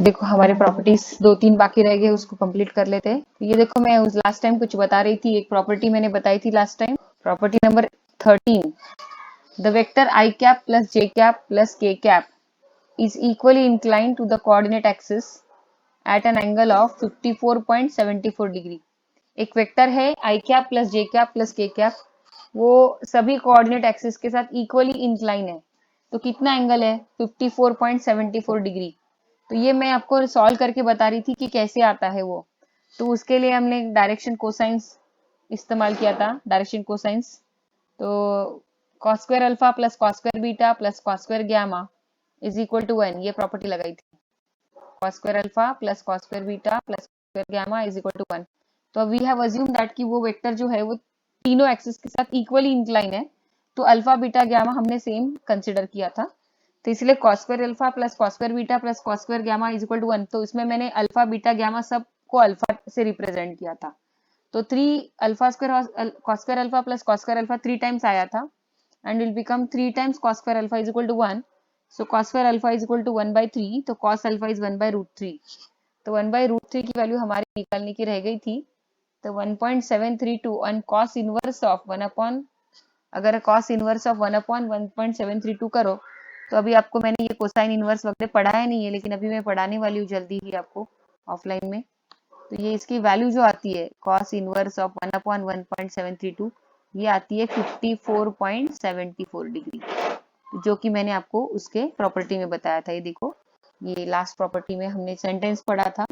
देखो हमारे प्रॉपर्टीज 2-3 बाकी रह गए, उसको कंप्लीट कर लेते हैं। ये देखो मैं उस लास्ट टाइम कुछ बता रही थी, एक प्रॉपर्टी मैंने बताई थी last time, property number 13। The vector i cap plus j cap plus k cap is equally inclined to the coordinate axis at an angle of 54.74 degree. एक वेक्टर है i cap plus j cap plus k cap, वो सभी coordinate axis के साथ equally incline है। तो कितना angle है? 54.74 डिग्री। तो ये मैं आपको सॉल्व करके बता रही थी कि कैसे आता है वो। तो उसके लिए हमने डायरेक्शन कोसाइंस इस्तेमाल किया था, डायरेक्शन कोसाइंस। तो cos square alpha plus cos square beta plus cos square gamma is equal to 1, ये प्रॉपर्टी लगाई थी। cos square alpha plus cos square beta plus square gamma is equal to 1। तो we have assume that कि वो vector जो है वो तीनों एक्सिस के साथ इक्वली इंक्लाइन है। तो अल्फा बीटा गामा हमने सेम कंसिडर किया था। तो इसलिए cos square alpha plus cos square beta plus cos square gamma is equal to 1। तो इसमें मैंने अल्फा बीटा गामा सबको अल्फा से रिप्रेजेंट किया था। तो 3 alpha square cos square alpha plus cos square alpha 3 times आया था and will become 3 times cos square alpha is equal to 1. So cos square alpha is equal to 1 by 3. तो cos alpha is 1 by root 3. तो 1 by root 3 की value हमारी निकालने की रह गई थी। तो 1.732 and cos inverse of 1 upon, अगर cos इनवर्स ऑफ 1 अपॉन 1.732 करो तो अभी आपको मैंने ये कोसाइन इनवर्स वगैरह पढ़ाया नहीं है, लेकिन अभी मैं पढ़ाने वाली हूँ जल्दी ही आपको ऑफलाइन में। तो ये इसकी वैल्यू जो आती है cos इनवर्स ऑफ 1 अपॉन 1.732, ये आती है 54.74 डिग्री, जो कि मैंने आपको उसके प्रॉपर्टी में बताया था। ये देखो, ये लास्ट प्रॉपर्टी में हमने सेंटेंस पढ़ा था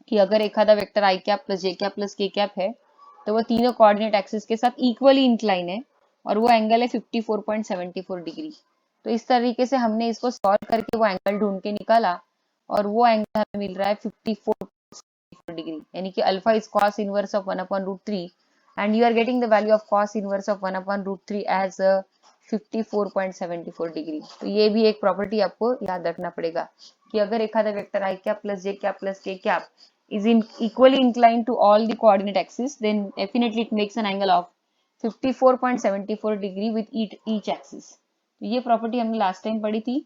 कि अगर एक आधा वेक्टर आई कैप प्लस जे कैप प्लस के कैप है तो वो तीनों कोऑर्डिनेट एक्सिस के साथ इक्वली इंक्लाइन है और वो एंगल है 54.74 डिग्री। तो इस तरीके से हमने इसको सॉल्व करके वो एंगल ढूंढ के निकाला और वो एंगल हमें मिल रहा है 54 डिग्री, यानी कि alpha is cos inverse of 1 upon root 3 and you are getting the value of cos inverse of 1 upon root 3 as 54.74 degree. तो ये भी एक प्रॉपर्टी आपको याद रखना पड़ेगा कि अगर एक आधा vector i cap plus J cap plus के cap is equally inclined to all the coordinate axis, then definitely it makes an angle of 54.74 degree with each axis. तो ये प्रॉपर्टी हमने लास्ट टाइम पढ़ी थी।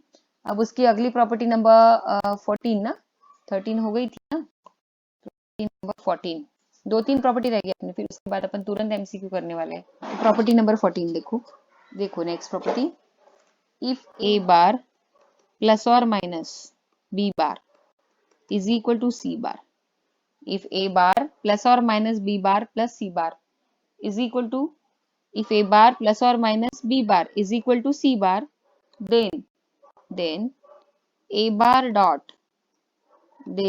अब उसकी अगली प्रॉपर्टी नंबर 14 ना, 13 हो गई थी ना, नंबर 14, 2-3 प्रॉपर्टी रह गई अपने, फिर उसके बाद अपन तुरंत एमसीक्यू करने वाले हैं। तो प्रॉपर्टी नंबर 14 देखो next property, if a bar plus और minus b bar is equal to C bar, if a bar plus or minus b bar plus c bar is equal to, if a bar plus or minus b bar is equal to c bar, then a bar dot b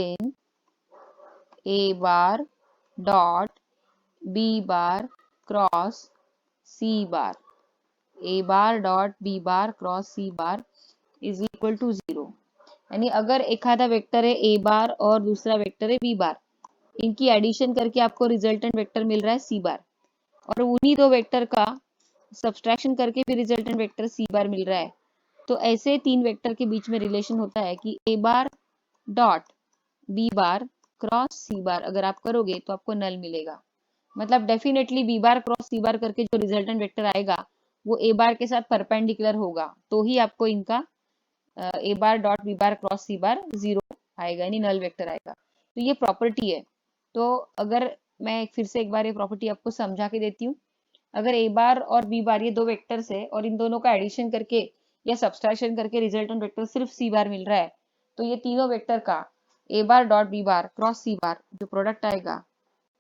bar cross c bar, a bar dot b bar cross c bar is equal to 0। यानी अगर एक आधा vector है a बार और दूसरा vector है b बार, इनकी addition करके आपको रिजल्टेंट वेक्टर मिल रहा है सी बार, और उन्हीं दो वेक्टर का सब्सट्रैक्शन करके भी रिजल्टेंट वेक्टर सी बार मिल रहा है। तो ऐसे तीन वेक्टर के बीच में रिलेशन होता है कि a bar dot b bar cross c bar अगर आप करोगे तो आपको नल मिलेगा। मतलब definitely b bar cross c bar करके जो रिजल्टेंट वेक्टर आएगा वो ए बार के साथ परपेंडिकुलर होगा, तो ही आपको इनका a bar dot b bar cross c bar 0 आएगा, यानी नल वेक्टर आएगा। तो ये प्रॉपर्टी है। तो अगर मैं फिर से एक बार ये प्रॉपर्टी आपको समझा के देती हूँ, अगर ए बार और बी बार ये दो वेक्टर्स है और इन दोनों का एडिशन करके या सब्सट्रैक्शन करके रिजल्टेंट वेक्टर सिर्फ सी बार मिल रहा है, तो ये तीनों वेक्टर का a bar dot b bar cross c bar जो प्रोडक्ट आएगा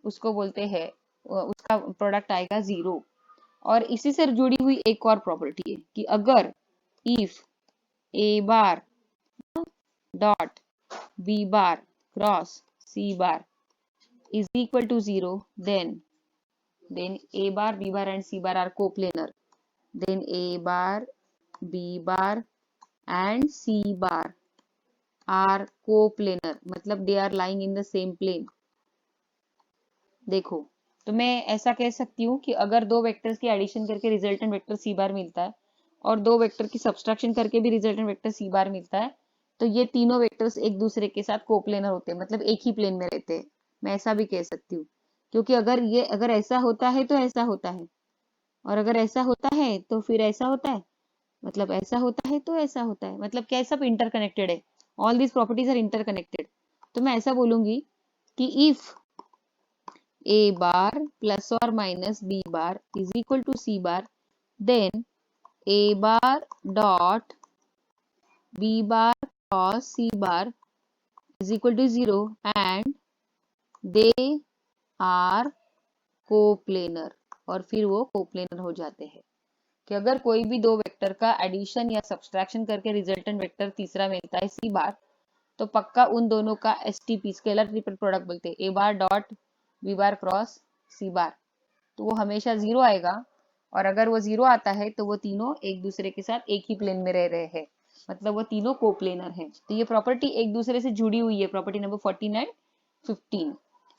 उसको बोलते हैं, उसका प्रोडक्ट आएगा 0। और इसी से जुड़ी हुई एक और प्रॉपर्टी है कि अगर if a bar dot b bar cross c bar is equal to 0, then a bar b bar and c bar are coplanar, then a bar b bar and c bar are coplanar, मतलब they are lying in the same plane। देखो, तो मैं ऐसा कह सकती हूँ कि अगर दो वेक्टर्स की एडिशन करके रिजल्टेंट वेक्टर सी बार मिलता है और दो वेक्टर की सब्सट्रैक्शन करके भी रिजल्टेंट वेक्टर सी बार मिलता है, तो ये तीनों वेक्टर्स एक दूसरे के साथ कोप्लेनर होते हैं, मतलब एक ही प्लेन में रहते हैं। मैं ऐसा भी कह सकती हूँ, क्योंकि अगर ऐसा होता है तो ऐसा होता है, और अगर ऐसा होता है तो फिर ऐसा होता है, मतलब ऐसा होता है तो ऐसा होता है, मतलब क्या सब इंटरकनेक्टेड है all this properties are interconnected. तो मैं ऐसा बोलूंगी कि if a bar plus or minus b bar is equal to c bar, then a bar dot b bar cross c bar is equal to 0 and they are coplanar. और फिर वो coplanar हो जाते हैं कि अगर कोई भी दो वेक्टर का एडिशन या सब्सट्रैक्शन करके रिजल्टेंट वेक्टर तीसरा मिलता है सी बार, तो पक्का उन दोनों का एसटीपी स्केलर ट्रिपल प्रोडक्ट बोलते हैं, a bar dot b bar cross c bar, तो वो हमेशा 0 आएगा। और अगर वो 0 आता है तो वो तीनों एक दूसरे के साथ एक ही प्लेन में रह रहे हैं, मतलब वो तीनों कोप्लेनर हैं। तो ये प्रॉपर्टी एक दूसरे से जुड़ी हुई है, प्रॉपर्टी नंबर 14 एंड 15।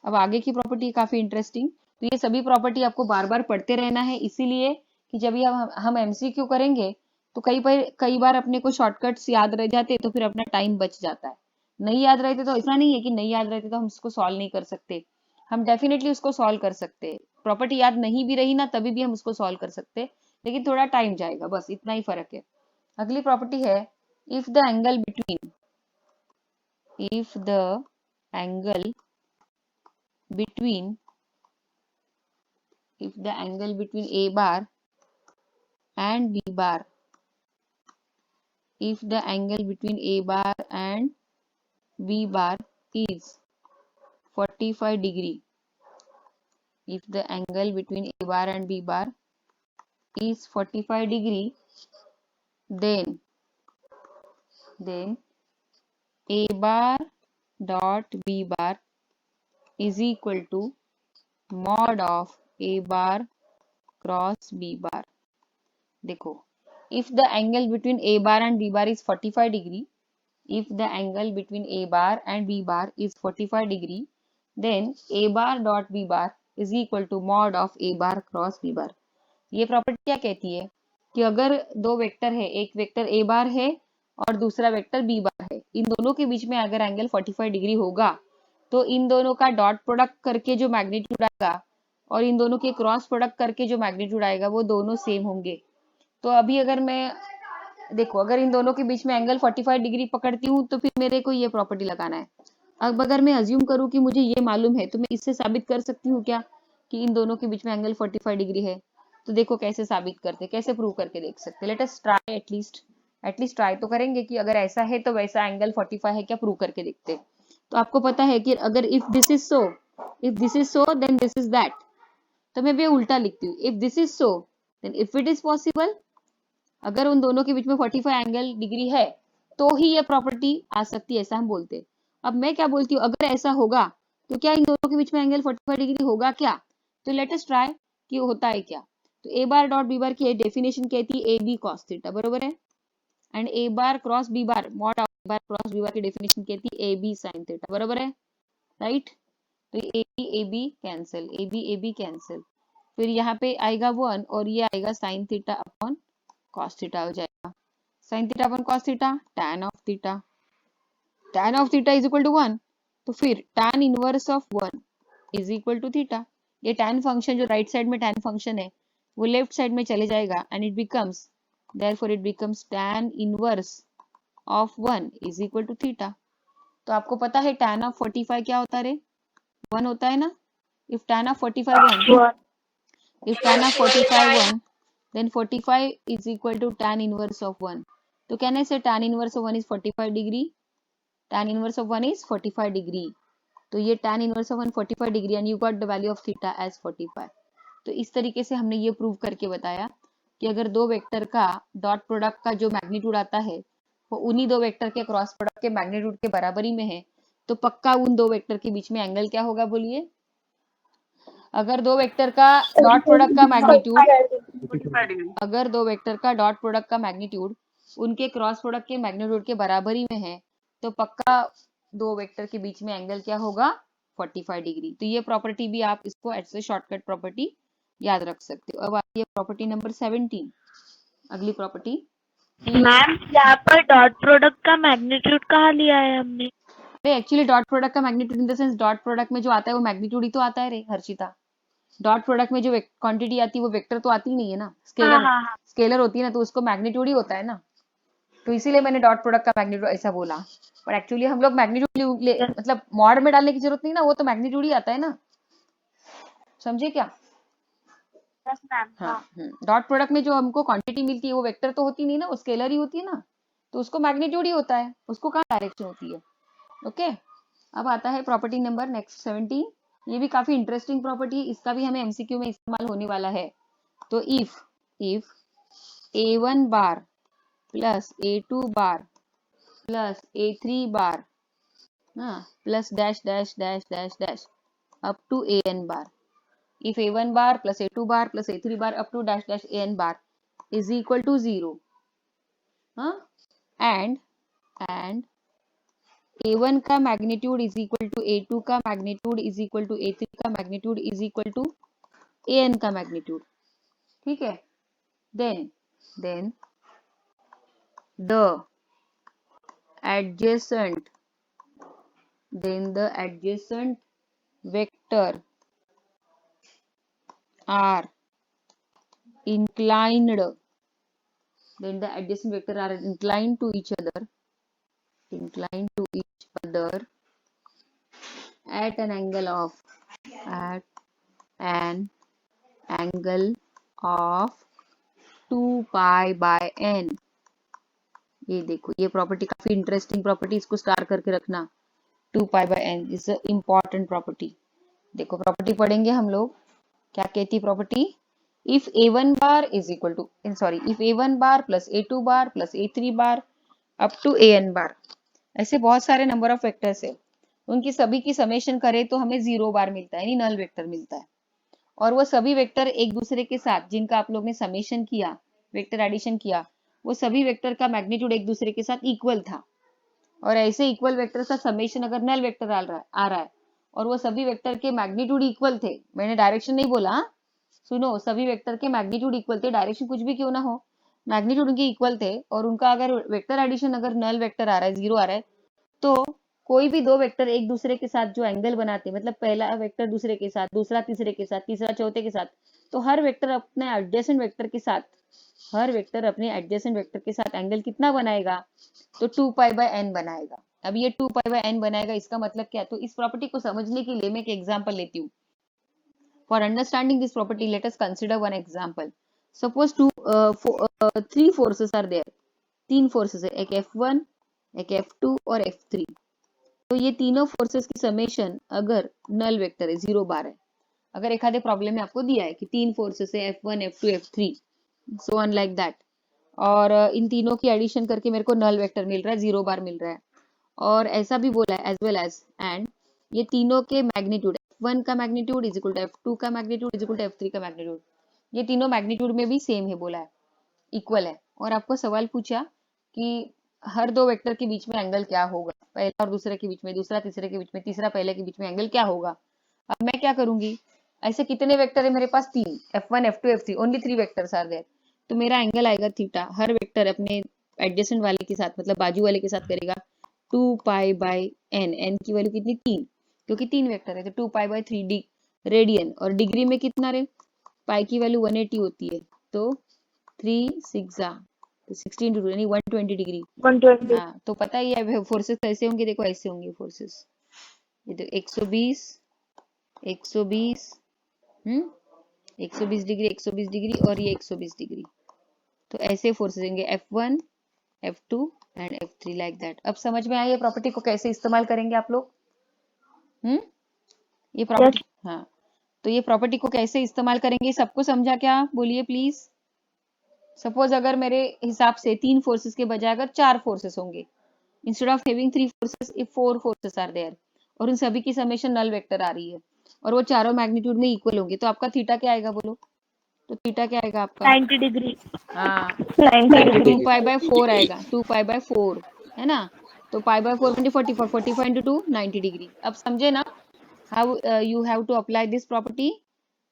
अब आगे की प्रॉपर्टी काफी इंटरेस्टिंग। तो ये सभी प्रॉपर्टी आपको बार बार पढ़ते रहना है, इसीलिए कि जब ये हम एमसीक्यू करेंगे तो कई बार अपने को शॉर्टकट्स याद रह जाते, तो फिर अपना टाइम बच जाता है। नहीं याद रहते तो ऐसा नहीं है कि नहीं याद रहते तो हम इसको सॉल्व नहीं कर सकते, हम डेफिनेटली उसको सॉल्व कर सकते हैं। प्रॉपर्टी याद नहीं भी रही ना तभी भी हम उसको सॉल्व कर सकते हैं, लेकिन थोड़ा टाइम जाएगा, बस इतना ही फर्क है। अगली प्रॉपर्टी है if the angle between a bar and b bar, if the angle between a bar and b bar is 45 degree, if the angle between a bar and b bar is 45 degree, then a bar dot b bar is equal to mod of a bar cross b bar। देखो, if the angle between a bar and b bar is 45 degree, if the angle between a bar and b bar is 45 degree, then a bar dot b bar is equal to mod of a bar cross b bar। ये property क्या कहती है कि अगर दो vector है, एक vector a बार है और दूसरा वेक्टर b बार है, इन दोनों के बीच में अगर एंगल 45 डिग्री होगा तो इन दोनों का डॉट प्रोडक्ट करके जो मैग्नीट्यूड आएगा और इन दोनों के क्रॉस प्रोडक्ट करके जो मैग्नीट्यूड आएगा वो दोनों सेम होंगे। तो अभी अगर मैं देखो, अगर इन दोनों के बीच में एंगल 45 डिग्री पकड़ती हूँ तो फिर मेरे को ये प्रॉपर्टी लगाना है। अब अगर मैं अज्यूम करूँ कि मुझे ये मालूम है तो मैं इससे साबित कर सकती हूँ क्या कि इन दोनों के बीच में एंगल 45 डिग्री है। तो देखो कैसे साबित करते, कैसे प्रूव करके देख सकते। Let us try, at least try तो करेंगे कि अगर ऐसा है तो वैसा एंगल 45 है क्या, प्रूव करके देखते। तो आपको पता है कि अगर if this is so then this is that, तो मैं भी उल्टा लिखती हूँ, if this is so then if it is possible, अगर उन दोनों के बीच में 45 एंगल डिग्री है तो ही ये प्रॉपर्टी आ सकती है, ऐसा हम बोलते हैं। अब मैं क्या बोलती हूँ, अगर ऐसा होगा तो क्या इन दोनों के बीच में एंगल 45 डिग्री होगा क्या। तो लेट अस ट्राई कि होता है क्या। तो ए बार डॉट बी बार की डेफिनेशन कहती है ए बी कॉस थीटा, बरोबर है, and a bar cross b bar mod of a bar cross b bar की डेफिनेशन कहती है ए बी साइन थीटा, बरोबर है, राइट। तो a b cancel, a b cancel, फिर यहाँ पे आएगा 1 और ये आएगा sine theta upon cos theta हो जाएगा। Sine theta upon cos theta tan of theta, tan of theta is equal to 1, तो फिर tan inverse of 1 is equal to theta. ये tan फंक्शन जो राइट साइड में tan फंक्शन है वो left side में चले जाएगा and it becomes, therefore it becomes tan inverse of 1 is equal to theta. तो आपको पता है tan ऑफ 45 क्या होता है, 1 होता है ना। If tan of 45 1, if tan of 45 1, then 45 is equal to tan inverse of 1. तो can I say tan inverse of 1 is 45 degree? Tan inverse of 1 is 45 degree. तो ये tan inverse of 1 45 degree and you got the value of theta as 45. तो इस तरीके से हमने ये prove करके बताया कि अगर दो वेक्टर का डॉट प्रोडक्ट का जो मैग्नीट्यूड आता है वो उन्हीं दो वेक्टर के क्रॉस प्रोडक्ट के मैग्नीट्यूड के बराबरी में है, तो पक्का उन दो वेक्टर के बीच में एंगल क्या होगा, बोलिए। अगर दो वेक्टर का डॉट प्रोडक्ट का मैग्नीट्यूड, अगर दो वेक्टर का डॉट प्रोडक्ट का मैग्नीट्यूड उनके क्रॉस प्रोडक्ट के मैग्नीट्यूड के बराबरी में है, तो पक्का दो वेक्टर के बीच में एंगल क्या होगा, 45 डिग्री। तो ये प्रॉपर्टी भी आप इसको ऐसे शॉर्टकट प्रॉपर्टी याद रख सकते हो। अब आइए प्रॉपर्टी नंबर 17, अगली प्रॉपर्टी। मैम यहाँ पर डॉट प्रोडक्ट का मैग्नीट्यूड कहाँ लिया है हमने? एक्चुअली डॉट प्रोडक्ट का magnitude in the sense dot product में जो आता है वो मैग्नीट्यूड ही तो आता है रे हर्षिता। डॉट प्रोडक्ट में जो क्वांटिटी आती है वो वेक्टर तो आती नहीं है ना, स्केलर होती है ना, तो उसको मैग्नीट्यूड ही होता है ना। तो इसीलिए मैंने डॉट प्रोडक्ट का मैग्नीट्यूड ऐसा बोला, पर एक्चुअली हम लोग मैग्नीट्यूड मतलब मॉड में डालने की जरूरत नहीं ना, वो तो मैग्नीट्यूड ही आता है ना, समझे क्या? Yes ma'am. हाँ, हाँ डॉट प्रोडक्ट में जो हमको क्वांटिटी मिलती है वो वेक्टर तो होती नहीं ना, वो स्केलर ही होती है ना, तो उसको मैग्नीट्यूड ही होता है, उसको कहाँ डायरेक्शन होती है। ओके, अब आता है प्रॉपर्टी नंबर नेक्स्ट 17। ये भी काफी इंटरेस्टिंग प्रॉपर्टी है, इसका भी हमें एमसीक्यू में इस्तेमाल होने वाला है। तो if a1 bar plus a2 bar plus a3 bar plus dash dash dash dash dash up to an bar, if a1 bar plus a2 bar plus a3 bar up to dash dash an bar is equal to 0, and a1 का magnitude is equal to a2 का magnitude is equal to a3 का magnitude is equal to an का magnitude, ठीक है। Then the adjacent vector are inclined to each other at an angle of 2 pi by n। ये देखो, ये property काफी interesting property, इसको स्टार करके रखना। 2 pi by n is a important property. देखो प्रॉपर्टी पढ़ेंगे हम लोग, क्या कहती है property? if a1 bar is equal to if a1 bar plus a2 bar plus a3 bar up to an bar, ऐसे बहुत सारे नंबर ऑफ वेक्टर्स है, उनकी सभी की समेशन करें तो हमें 0 बार मिलता है, यानी नल वेक्टर मिलता है। और वो सभी वेक्टर एक दूसरे के साथ, जिनका आप लोग ने समेशन किया, वेक्टर एडिशन किया, वो सभी वेक्टर का मैग्नीट्यूड एक दूसरे के साथ इक्वल था। और ऐसे इक्वल वेक्टर का समेशन अगर नल वेक्टर आ रहा है और वो सभी वेक्टर के मैग्नीट्यूड इक्वल थे, मैंने डायरेक्शन नहीं बोला, सुनो, सभी वेक्टर के मैग्नीट्यूड इक्वल थे, डायरेक्शन कुछ भी क्यों ना हो, मैग्नीट्यूड उनके इक्वल थे, और उनका अगर वेक्टर एडिशन अगर नल वेक्टर आ रहा है, 0 आ रहा है, तो कोई भी दो वेक्टर एक दूसरे के साथ जो एंगल बनाते हैं, मतलब पहला वेक्टर दूसरे के साथ, दूसरा तीसरे के साथ, तीसरा चौथे के साथ, तो हर वेक्टर अपने एडजेसेंट वेक्टर के साथ एंगल कितना बनाएगा? तो 2 पाई बाय n बनाएगा। अब ये 2 पाई बाय n बनाएगा, इसका मतलब क्या? तो इस प्रॉपर्टी को समझने के लिए मैं एक एग्जांपल लेती हूँ। For understanding this property, let us consider one example. Suppose three forces are there. तीन फोर्सेस है, एक F1, एक F2 और F3। तो ये तीनों फोर्सेस की समेशन अगर नल वेक्टर है, 0 बार है, अगर एक आधे प्रॉब्लम में आपको दिया है कि तीन फोर्सेस है F1, F2, F3, so on like that, और इन तीनों की एडिशन करके मेरे को नल वेक्टर मिल रहा है, 0 बार मिल रहा है, और ऐसा भी बोला है एज वेल एज एंड ये तीनों के मैग्नीट्यूड, F1 का magnitude is equal to F2 का magnitude is equal to F3 का मैग्नीट्यूड, ये तीनों मैग्नीट्यूड में भी सेम है, बोला है इक्वल है। और आपको सवाल पूछा कि हर दो वेक्टर के बीच में एंगल क्या होगा, पहला और दूसरे के बीच में, दूसरा तीसरे के बीच में, तीसरा पहले के बीच में एंगल क्या होगा। अब मैं क्या करूंगी, ऐसे कितने वेक्टर है मेरे पास? तीन, F1, F2, F3, only 3 vectors are there, तो मेरा एंगल आएगा थीटा, हर वेक्टर अपने एडजेसेंट वाले के साथ, मतलब बाजू वाले के साथ करेगा 2 पाई बाय n, n की वैल्यू कितनी? 3, क्योंकि 3 वेक्टर है, तो 2 पाई बाय 3 डी रेडियन, और डिग्री में कितना रे? पाई की वैल्यू 180 होती है, तो 3 6 तो 16 टू यानी 120 डिग्री। 120। हाँ, तो पता ही है फोर्सेस कैसे होंगे, देखो ऐसे होंगे फोर्सेस, ये देखो 120 120 120 डिग्री, 120 डिग्री, और ये 120 डिग्री, तो ऐसे फोर्सेस होंगे F1, F2 and F3 like that. अब समझ में आई ये प्रॉपर्टी को कैसे इस्तेमाल करेंगे आप लोग? ये प्रॉपर्टी, हाँ, तो ये प्रॉपर्टी को कैसे इस्तेमाल करेंगे, सबको समझा क्या? बोलिए प्लीज। सपोज अगर मेरे हिसाब से 3 फोर्सेस के बजाय अगर 4 फोर्सेस होंगे, instead of having 3 forces if 4 forces are there, और उन सभी की समेशन नल वेक्टर आ रही है, और वो चारों मैग्नीट्यूड में इक्वल होंगे, तो आपका थीटा क्या आएगा बोलो? तो थीटा क्या आएगा आपका? 90 डिग्री। हाँ, 90 डिग्री। 2 पाई बाय 4 आएगा, 2 पाई बाय 4 है ना, तो पाई बाय 4 20 45 45 into 2 90 डिग्री। अब समझे ना how you have to apply this property,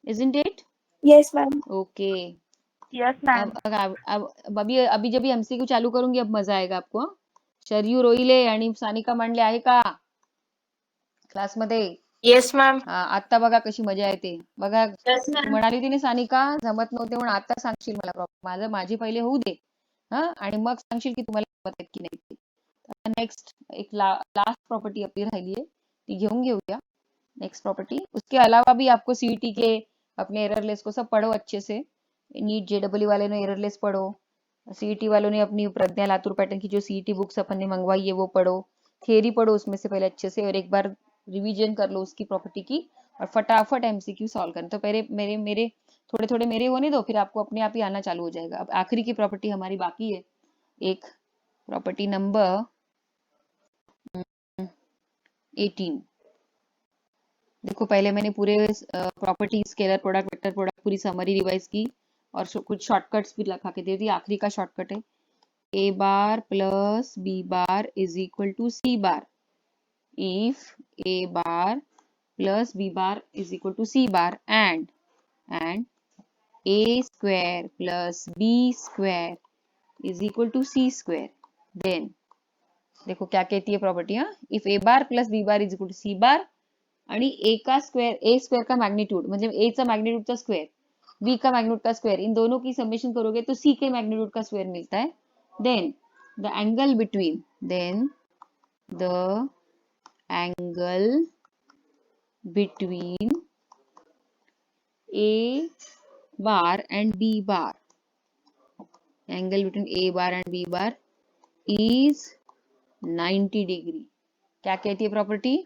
isn't it? Yes ma'am. Okay. Yes ma'am. अब अभी जब एमसीक्यू चालू करूंगी, अब मजा आएगा आपको। शर्यू रोहिले आणि सानिका मांडले आहे का क्लासमध्ये? Yes ma'am. आता बघा कशी मजा येते बघा. तू म्हणाली होती ना सानिका जमत नव्हते म्हणून आता सांगशील मला प्रॉब्लेम, माझी पहिले होऊ दे, आणि मग सांगशील की तुम्हाला आहेत की नाही ते. नेक्स्ट एक लास्ट प्रॉपर्टी आपली राहिली आहे, ती घेऊन घेऊया. नेक्स्ट प्रॉपर्टी, उसके अलावा भी आपको सीईटी के अपने एररलेस को सब पढ़ो अच्छे से. नीट जेडब्ल्यू वाले ने एररलेस पढ़ो, सीईटी वालों ने अपनी प्रज्ञा लातूर पैटर्न की जो सीईटी बुक्स अपन ने मंगवाई है वो पढ़ो, थियरी पढ़ो उसमें से पहले अच्छे से, और एक बार रिवीजन कर लो उसकी प्रॉपर्टी की, और फटाफट एमसीक्यू सॉल्व करना. तो पहले मेरे मेरे थोड़े थोड़े मेरे होने दो, फिर आपको अपने आप ही आना चालू हो जाएगा. अब आखिरी की प्रॉपर्टी हमारी बाकी है, एक प्रॉपर्टी नंबर 18. देखो पहले मैंने पूरे property, scalar product, vector product पूरी समरी रिवाइज की, और कुछ शॉर्टकट्स भी लिखा के दे दी. आखिरी का शॉर्टकट है a bar plus B bar is equal to C bar if a bar plus b bar is equal to c bar and a square plus b square is equal to c square, then देखो क्या कहती है property. हाँ, if a bar plus B bar is equal to C bar आणि a का square, a square का magnitude म्हणजे a चा मैग्नीट्यूड का स्क्वेअर, बी का मैग्नीट्यूड का स्क्वेअर, इन दोनों की समेशन करोगे तो सी के मैग्नीट्यूड का स्क्वेअर मिलता है. Then the angle between angle between A bar and B bar, angle between A bar and B bar is 90 degree. क्या कहती है प्रॉपर्टी,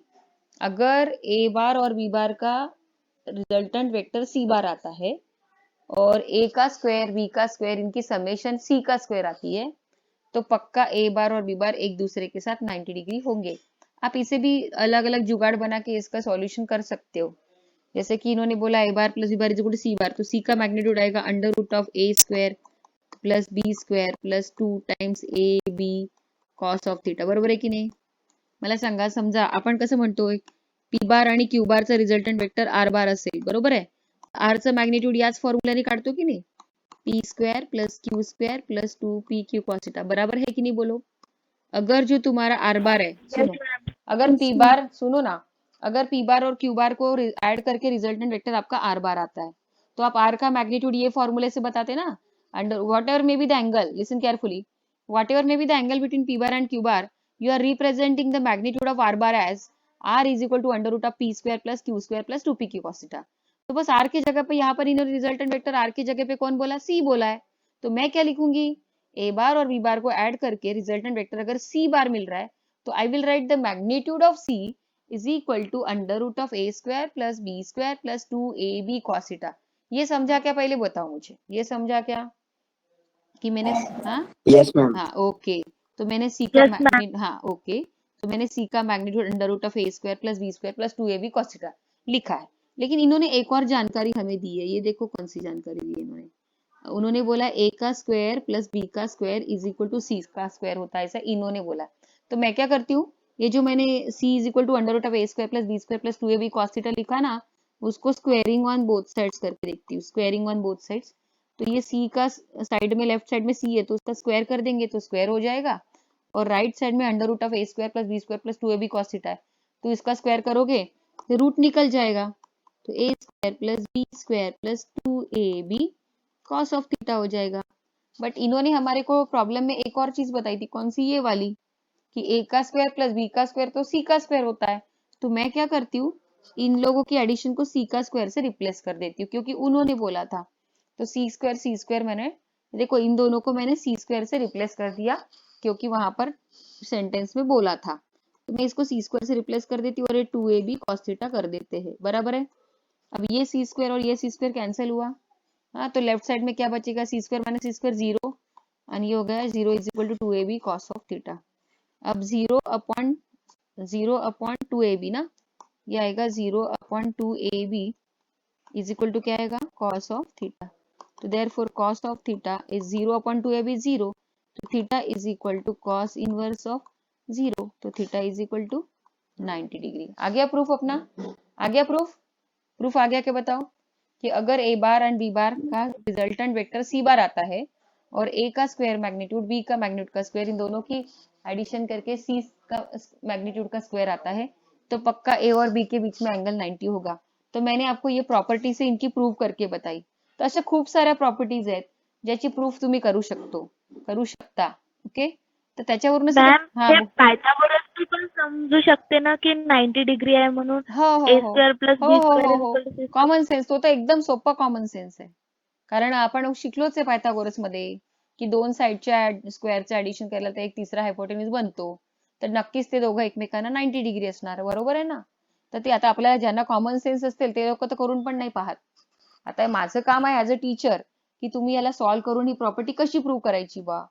अगर A बार और B बार का रिजल्टेंट वेक्टर C बार आता है और A का स्क्वायर B का स्क्वायर इनकी समेशन C का स्क्वायर आती है, तो पक्का A बार और B बार एक दूसरे के साथ 90 डिग्री होंगे. आप इसे भी अलग अलग जुगाड़ बना के इसका सॉल्यूशन कर सकते हो. जैसे कि इन्होंने बोला A bar plus B bar is equal to C bar, तो सी का मैग्नीट्यूड आएगा under root of A square plus B square plus 2 times A B cos of theta. बरोबर आहे की नाही. मला सांगा, समजा आपण कसं म्हणतोय पी बार आणि क्यू बारचा रिझल्टंट वेक्टर आर बार असेल, बरोबर आहे. आरचं मॅग्निट्यूड याच फॉर्म्युलाने काढतो की नाही, P square plus q square plus 2 p q cos theta. बराबर है कि नहीं बोलो. अगर जो तुम्हारा आर बार है, सुनो, अगर पी बार, सुनो ना, अगर पी बार और क्यू बार को ऐड करके रिजल्टेंट वेक्टर आपका आर बार आता है, तो आप आर का मैग्नीट्यूड ये फॉर्मूले से बताते ना, under whatever may be the angle, listen carefully, whatever may be the angle between p bar and q bar, you are representing the magnitude of r bar as r is equal to under root of p square plus q square plus 2 p q cos theta. तो बस are की जगह पे यहाँ पर इन्होंने resultant vector are की जगह पे कौन बोला, सी बोला है. तो मैं क्या लिखूंगी, ए बार और बी बार को ऐड करके रिजल्टेंट वेक्टर अगर सी बार मिल रहा है, तो I will write the magnitude of c is equal to under root of A square plus B square plus 2ab cos theta. ये समझा क्या, पहले बताओ मुझे, ये समझा क्या कि मैंने, हाँ यस मैम. हाँ ओके. तो मैंने सी का Yes, ma'am. मैग्नीट्यूड, हाँ ओके, तो मैंने सी का magnitude under root of A square plus B square plus 2ab cos theta लिखा है. लेकिन इन्होंने एक और जानकारी हमें दी है, ये देखो कौन सी जानकारी दी है इन्होंने. उन्होंने बोला ए का स्क्वायर प्लस बी का स्क्वायर इज इक्वल टू सी का स्क्वायर होता है, ऐसा इन्होंने बोला. तो मैं क्या करती हूँ, ये जो मैंने c is equal to under root of A square plus B square plus 2ab cos theta लिखा ना, उसको स्क्वेयरिंग ऑन बोथ साइड्स करके देखती हूँ, स्क्वेयरिंग ऑन बोथ साइड्स. तो ये सी का साइड में, लेफ्ट साइड में सी है तो उसका स्क्वायर कर देंगे तो स्क्वायर हो जाएगा, और राइट साइड में under root of A square plus B square plus 2ab cos theta है, तो इसका स्क्वायर करोगे तो रूट निकल जाएगा, तो a square plus B square plus 2ab cos of theta हो जाएगा. बट इन्होंने हमारे को प्रॉब्लम में एक और चीज बताई थी, कौन सी, ये वाली, कि ए का स्क्वायर प्लस बी का स्क्वायर तो सी का स्क्वायर होता है. तो मैं क्या करती हूँ, इन लोगों की एडिशन को सी का स्क्वायर से रिप्लेस कर देती हूँ, क्योंकि उन्होंने बोला था. तो सी स्क्वायर मैंने, देखो इन दोनों को मैंने सी स्क्वायर से रिप्लेस कर दिया, क्योंकि वहां पर सेंटेंस में बोला था. तो मैं इसको सी स्क्वायर से रिप्लेस कर देती हूँ और ये 2ab cos थीटा कर देते हैं. बराबर है. अब ये सी स्क्वायर और ये सी स्क्वायर कैंसिल हुआ, हाँ, तो लेफ्ट साइड में क्या बचेगा, c square minus c square 0, और ये हो गया 0 is equal to 2ab cos of theta. अब 0 अपॉन 2ab ना, ये आएगा 0 upon 2ab is equal to क्या आएगा, cos ऑफ थीटा. तो therefore cos of theta is 0 upon 2ab 0, तो theta is equal to cos inverse of 0, तो theta is equal to 90 degree. आ गया प्रूफ अपना, आ गया प्रूफ आ गया. क्या बताओ कि अगर ए बार एंड बी बार का रिजल्टेंट वेक्टर सी बार आता है और ए का स्क्वायर मैग्नीट्यूड बी का मैग्नीट्यूड का स्क्वायर, इन दोनों की एडिशन करके सी का मैग्नीट्यूड का स्क्वायर आता है, तो पक्का ए और बी के बीच में एंगल 90 होगा. तो मैंने आपको ये प्रॉपर्टी से इनकी प्रूव करके बताई. तर अशा खूप साऱ्या प्रॉपर्टीज आहेत ज्याची प्रूफ तुम्ही करू शकता. ओके, तर त्याच्यावरूनच मॅम हा हे पायथागोरसची पण समजू शकते ना की 90 डिग्री आहे म्हणून हो हो ए हो स्क्वेअर प्लस हो बी हो स्क्वेअर हो इज हो equal to c square. Common sense, तो तर एकदम सोपा कॉमन सेन्स आहे. कारण आपण शिकलोच आहे पायथागोरस मध्ये की दोन साईडच्या स्क्वेअरचं ऍडिशन केलं तर एक तिसरा हायपोटेन्यूज बनतो. तर नक्कीच ते दोघं एकमेकांना 90 डिग्री असणार, बरोबर आहे ना. तर ते आता आपल्याला ज्यांना कॉमन सेन्स असतील ते लोक तर करून पण नाही पाहत. आता माझं काम आहे ऍज अ टीचर की तुम्ही याला सॉल्व्ह करून ही प्रॉपर्टी कशी प्रूव्ह करायची बा.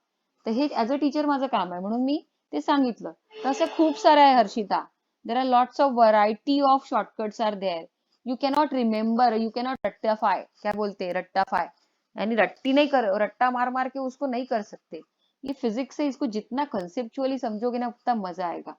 तर हे ऍज अ टीचर माझं काम आहे म्हणून मी ते सांगितलं. तसं खूप सारं आहे Harshita. There are lots of variety of shortcuts are there. You cannot remember, you cannot रट्टाफाय, क्या बोलते रट्टाफाय, यानी रट्टी नहीं कर, रट्टा मार मार के उसको नहीं कर सकते. ये फिजिक्स है, इसको जितना कंसेप्चुअली समझोगे ना उतना मजा आएगा.